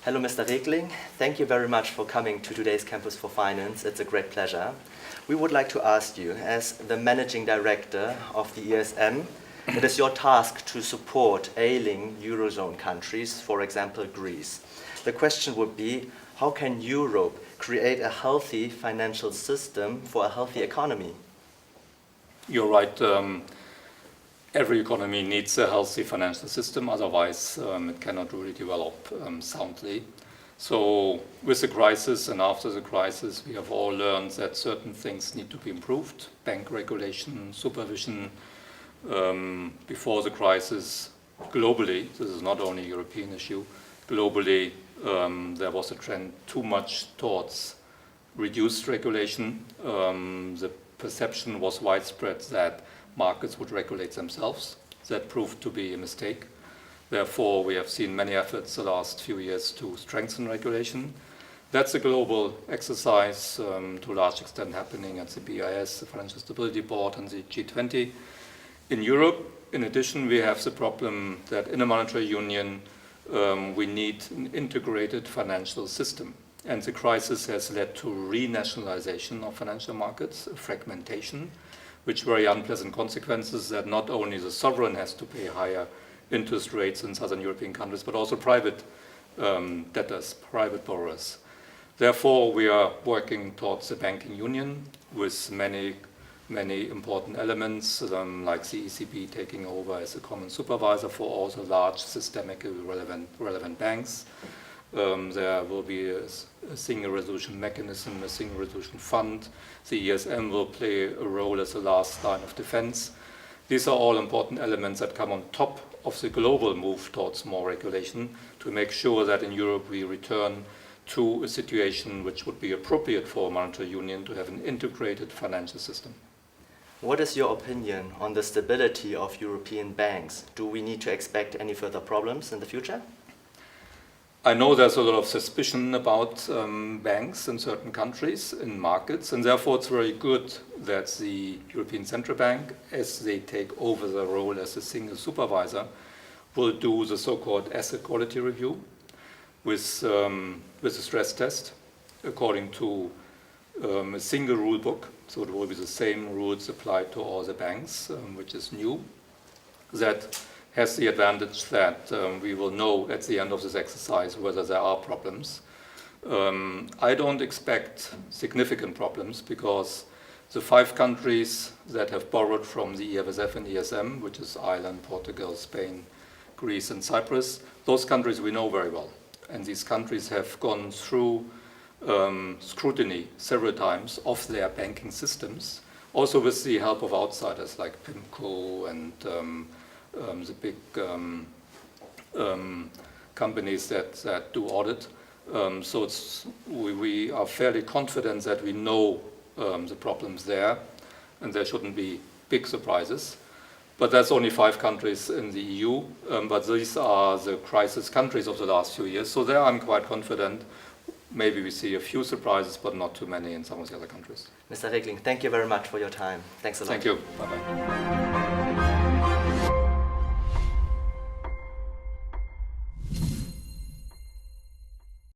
Hello, Mr. Regling. Thank you very much for coming to today's Campus for Finance. It's a great pleasure. We would like to ask you, as the Managing Director of the ESM, it is your task to support ailing Eurozone countries, for example, Greece. The question would be, how can Europe create a healthy financial system for a healthy economy? You're right. Every economy needs a healthy financial system, otherwise it cannot really develop soundly. So with the crisis and after the crisis, we have all learned that certain things need to be improved. Bank regulation, supervision. Before the crisis, globally, this is not only a European issue, globally there was a trend too much towards reduced regulation. The perception was widespread that markets would regulate themselves. That proved to be a mistake. Therefore, we have seen many efforts the last few years to strengthen regulation. That's a global exercise to a large extent happening at the BIS, the Financial Stability Board, and the G20. In Europe, in addition, we have the problem that in a monetary union, we need an integrated financial system. And the crisis has led to renationalization of financial markets, fragmentation, which very unpleasant consequences that not only the sovereign has to pay higher interest rates in southern European countries, but also private debtors, private borrowers. Therefore, we are working towards the banking union with many important elements, like the ECB taking over as a common supervisor for all the large systemically relevant banks. There will be a single resolution mechanism, a single resolution fund. The ESM will play a role as a last line of defense. These are all important elements that come on top of the global move towards more regulation to make sure that in Europe we return to a situation which would be appropriate for a monetary union to have an integrated financial system. What is your opinion on the stability of European banks? Do we need to expect any further problems in the future? I know there's a lot of suspicion about banks in certain countries, in markets, and therefore it's very good that the European Central Bank, as they take over the role as a single supervisor, will do the so-called asset quality review with a stress test according to a single rule book. So it will be the same rules applied to all the banks, which is new. That has the advantage that we will know at the end of this exercise whether there are problems. I don't expect significant problems because the 5 countries that have borrowed from the EFSF and ESM, which is Ireland, Portugal, Spain, Greece and Cyprus, those countries we know very well. And these countries have gone through scrutiny several times of their banking systems, also with the help of outsiders like PIMCO and the big companies that do audit. So we are fairly confident that we know the problems there, and there shouldn't be big surprises. But that's only 5 countries in the EU, but these are the crisis countries of the last few years. So there I'm quite confident. Maybe we see a few surprises, but not too many in some of the other countries. Mr. Regling, thank you very much for your time. Thanks a lot. Thank you. Bye-bye.